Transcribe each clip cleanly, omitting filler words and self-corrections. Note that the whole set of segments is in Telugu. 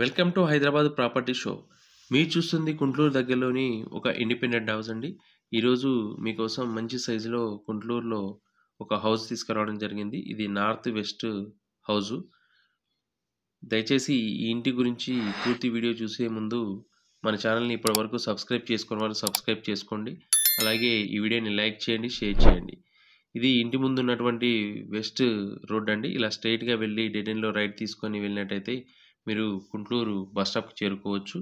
Welcome to Hyderabad property show. మీరు చూస్తుంది గుంటూరు దగ్గరలోని ఒక ఇండిపెండెంట్ హౌస్ అండి. ఈరోజు మీకోసం మంచి సైజులో గుంటూరులో ఒక హౌస్ తీసుకురావడం జరిగింది. ఇది నార్త్ వెస్ట్ హౌజు. దయచేసి ఈ ఇంటి గురించి పూర్తి వీడియో చూసే ముందు మన ఛానల్ని ఇప్పటివరకు సబ్స్క్రైబ్ చేసుకున్న వాళ్ళు సబ్స్క్రైబ్ చేసుకోండి. అలాగే ఈ వీడియోని లైక్ చేయండి, షేర్ చేయండి. ఇది ఇంటి ముందు ఉన్నటువంటి వెస్ట్ రోడ్ అండి. ఇలా స్ట్రైట్‌గా వెళ్ళి డెడ్ ఎండ్‌లో రైట్ తీసుకొని వెళ్ళినట్టయితే మీరు గుంటూరు బస్ స్టాప్‌కి చేరుకోవచ్చు.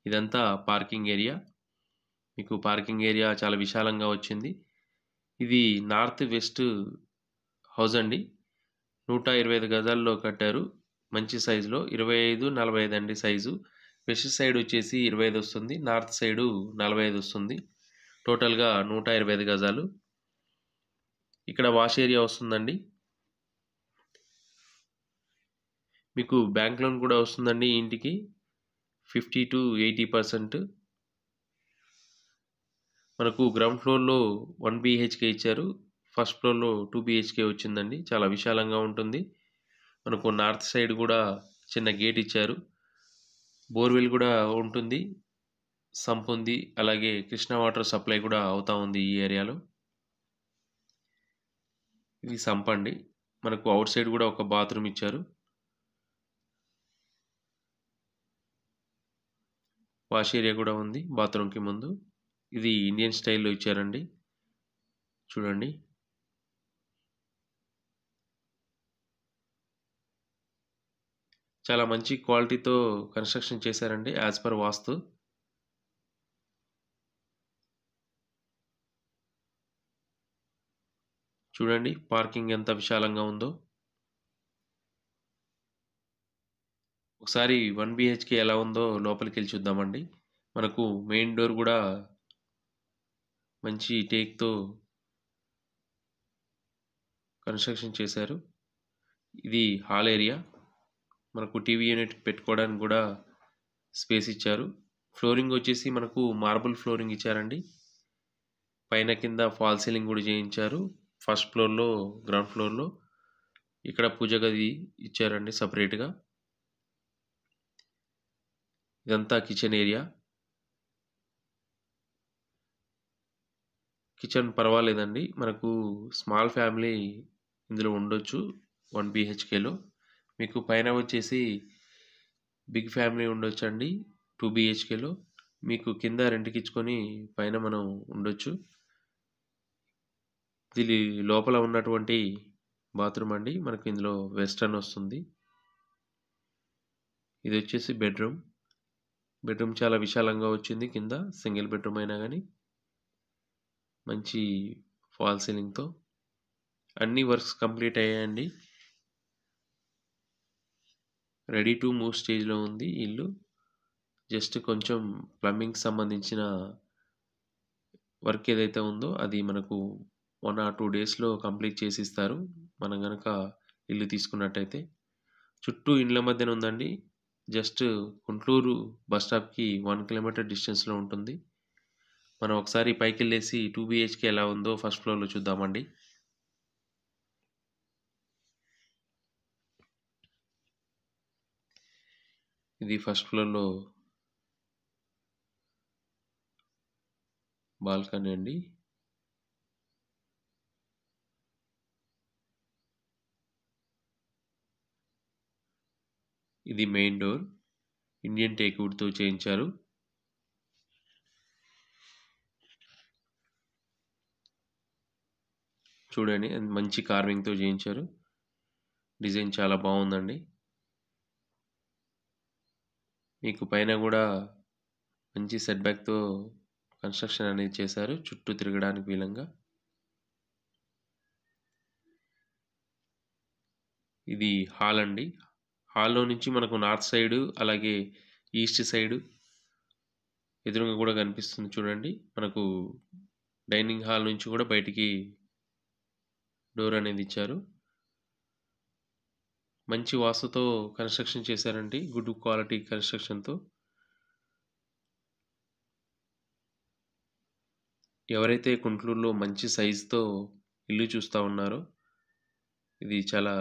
ఇదంతా పార్కింగ్ ఏరియా. మీకు పార్కింగ్ ఏరియా చాలా విశాలంగా వచ్చింది. ఇది నార్త్ వెస్ట్ హౌస్ అండి. 125 గజాల్లో కట్టారు. మంచి సైజులో 25, 45 అండి సైజు. వెస్ట్ సైడ్ వచ్చేసి 25 వస్తుంది. నార్త్ సైడు 45 వస్తుంది. టోటల్‌గా 125 గజాలు. ఇక్కడ వాష్ ఏరియా వస్తుందండి. మీకు బ్యాంక్ లోన్ కూడా వస్తుందండి ఈ ఇంటికి 50-80%. మనకు గ్రౌండ్ ఫ్లోర్‌లో 1 బీహెచ్‌కే ఇచ్చారు. ఫస్ట్ ఫ్లోర్‌లో 2 బీహెచ్‌కే వచ్చిందండి. చాలా విశాలంగా ఉంటుంది. మనకు నార్త్ సైడ్ కూడా చిన్న గేట్ ఇచ్చారు. బోర్‌వెల్ కూడా ఉంటుంది. సంప్ ఉంది. అలాగే కృష్ణా వాటర్ సప్లై కూడా అవుతా ఉంది ఈ ఏరియాలో. ఇది సంప్ అండి. మనకు అవుట్ సైడ్ కూడా ఒక బాత్రూమ్ ఇచ్చారు. వాష్ ఏరియా కూడా ఉంది బాత్రూమ్‌కి ముందు. ఇది ఇండియన్ స్టైల్‌లో ఇచ్చారండి. చూడండి. చాలా మంచి క్వాలిటీతో కన్‌స్ట్రక్షన్ చేశారండి యాస్ పర్ వాస్తు. చూడండి పార్కింగ్ ఎంత విశాలంగా ఉందో. ఒకసారి 1 బీహెచ్‌కే ఎలా ఉందో లోపలికెళ్ళి చూద్దామండి. మనకు మెయిన్ డోర్ కూడా మంచి టేక్‌తో కన్‌స్ట్రక్షన్ చేశారు. ఇది హాల్ ఏరియా. మనకు టీవీ యూనిట్ పెట్టుకోవడానికి కూడా స్పేస్ ఇచ్చారు. ఫ్లోరింగ్ వచ్చేసి మనకు మార్బుల్ ఫ్లోరింగ్ ఇచ్చారండి. పైన కింద ఫాల్ సీలింగ్ కూడా చేయించారు. ఫస్ట్ ఫ్లోర్‌లో, గ్రౌండ్ ఫ్లోర్‌లో. ఇక్కడ పూజ గది ఇచ్చారండి సెపరేట్‌గా. ఇదంతా కిచెన్ ఏరియా. కిచెన్ పర్వాలేదండి. మనకు స్మాల్ ఫ్యామిలీ ఇందులో ఉండొచ్చు 1 బీహెచ్‌కేలో. మీకు పైన వచ్చేసి బిగ్ ఫ్యామిలీ ఉండొచ్చండి 2 బీహెచ్‌కేలో. మీకు కింద రెంట్‌కిచ్చుకొని పైన మనం ఉండొచ్చు. ఇది లోపల ఉన్నటువంటి బాత్రూమ్ అండి. మనకు ఇందులో వెస్టర్న్ వస్తుంది. ఇది వచ్చేసి బెడ్రూమ్. బెడ్రూమ్ చాలా విశాలంగా వచ్చింది కింద. సింగిల్ బెడ్రూమ్ అయినా గానీ మంచి ఫాల్ సీలింగ్‌తో. అన్ని వర్క్స్ కంప్లీట్ అయ్యాయండి. రెడీ టు మూవ్ స్టేజ్‌లో ఉంది ఇల్లు. జస్ట్ కొంచెం ప్లంబింగ్‌కి సంబంధించిన వర్క్ ఏదైతే ఉందో అది మనకు 1 ఆర్ 2 డేస్‌లో కంప్లీట్ చేసిస్తారు. మనం గనక ఇల్లు తీసుకున్నట్టయితే. చుట్టూ ఇండ్ల మధ్యన ఉందండి. జస్ట్ గుంటూరు బస్ స్టాప్‌కి 1 కిలోమీటర్ డిస్టెన్స్‌లో ఉంటుంది. మనం ఒకసారి పైకెళ్ళేసి 2 బీహెచ్‌కే ఎలా ఉందో ఫస్ట్ ఫ్లోర్‌లో చూద్దామండి. ఇది ఫస్ట్ ఫ్లోర్‌లో బాల్కనీ అండి. ఇది మెయిన్ డోర్. ఇండియన్ టేక్ వుడ్‌తో చేయించారు. చూడండి మంచి కార్వింగ్‌తో చేయించారు. డిజైన్ చాలా బావుందండి. మీకు పైన గూడా మంచి సెట్ బ్యాక్‌తో కన్‌స్ట్రక్షన్ అనేది చేశారు. చుట్టూ తిరగడానికి వీలంగా. ఇది హాల్ అండి. హాల్‌లో నుంచి మనకు నార్త్ సైడు, అలాగే ఈస్ట్ సైడు ఎదురుంగా గూడా కనిపిస్తుంది చూడండి. మనకు డైనింగ్ హాల్ నుంచి గూడా బయటికి డోర్ అనేది ఇచ్చారు. మంచి వాస్తుతో కన్‌స్ట్రక్షన్ చేశారండి. గుడ్ క్వాలిటీ కన్‌స్ట్రక్షన్‌తో. ఎవరైతే గుంటూరులో మంచి సైజ్‌తో ఇల్లు చూస్తా ఉన్నారో ఇది చాలా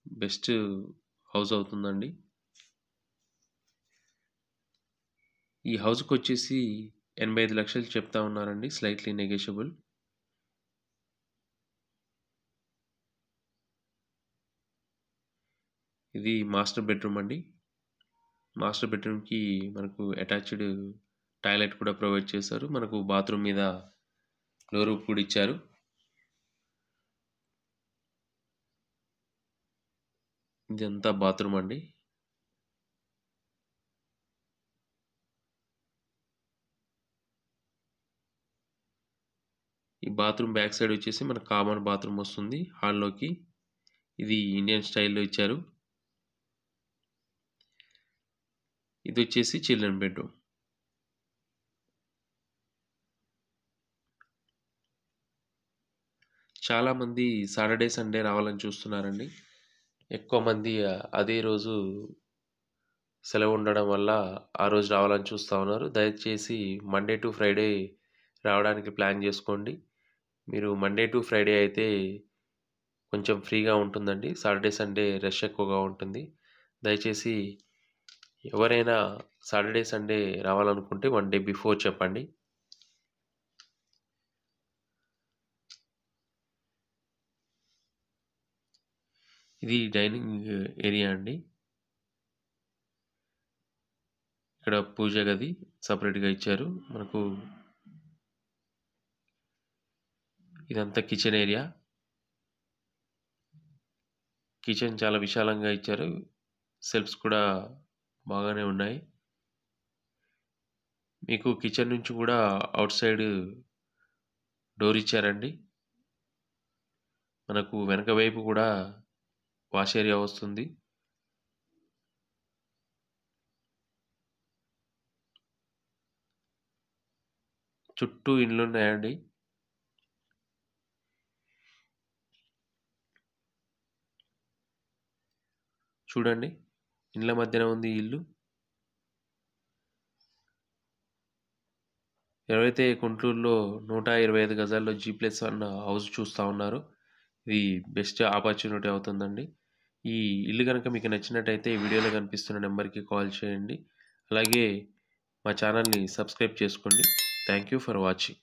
బెస్ట్ హౌస్ అవుతుందండి. ఈ హౌస్‌కొచ్చేసి 85,00,000 చెప్తా ఉన్నారండి. Slightly negotiable. ఇది మాస్టర్ బెడ్‌రూమ్ అండి. మాస్టర్ బెడ్‌రూమ్‌కి మనకు అటాచ్డ్ టాయిలెట్ కూడా ప్రొవైడ్ చేశారు. మనకు బాత్రూమ్ మీద డోర్ రూఫ్ కూడా ఇచ్చారు. ఇదంతా బాత్రూమ్ అండి. ఈ బాత్రూమ్ బ్యాక్ సైడ్ వచ్చేసి మనకు కామన్ బాత్రూమ్ వస్తుంది హాల్‌లోకి. ఇది ఇండియన్ స్టైల్‌లో ఇచ్చారు. ఇదొచ్చేసి చిల్డ్రన్ బెడ్‌రూమ్. చాలామంది సాటర్‌డే, సండే రావాలని చూస్తున్నారండి. ఎక్కువ మంది అదే రోజు సెలవు ఉండడం వల్ల ఆ రోజు రావాలని చూస్తా ఉన్నారు. దయచేసి మండే టు ఫ్రైడే రావడానికి ప్లాన్ చేసుకోండి. మీరు మండే టు ఫ్రైడే అయితే కొంచెం ఫ్రీగా ఉంటుందండి. సాటర్‌డే, సండే రష్ ఎక్కువగా ఉంటుంది. దయచేసి ఎవరైనా సాటర్‌డే, సండే రావాలనుకుంటే 1 డే బిఫోర్ చెప్పండి. ఇది డైనింగ్ ఏరియా అండి. ఇక్కడ పూజ గది సెపరేట్‌గా ఇచ్చారు. మనకు ఇదంతా కిచెన్ ఏరియా. కిచెన్ చాలా విశాలంగా ఇచ్చారు. సెల్ఫ్స్ కూడా బాగానే ఉన్నాయి. మీకు కిచెన్ నుంచి కూడా ఔట్ సైడ్ డోర్ ఇచ్చారండి. మనకు వెనక వైపు కూడా వాష్ ఏరియా వస్తుంది. చుట్టూ ఇండ్లున్నాయండి. చూడండి. ఇండ్ల మధ్యన ఉంది ఈ ఇల్లు. ఎవరైతే గుంటూరులో 125 గజాల్లో G+1 హౌస్ చూస్తా ఉన్నారో ఇది బెస్ట్ ఆపర్చునిటీ అవుతుందండి. ఈ ఇల్లు గనక మీకు నచ్చినట్టయితే వీడియోలో కనిపిస్తున్న నెంబర్‌కి కాల్ చేయండి. అలాగే మా ఛానల్‌ని సబ్స్క్రైబ్ చేసుకోండి. Thank you for watching.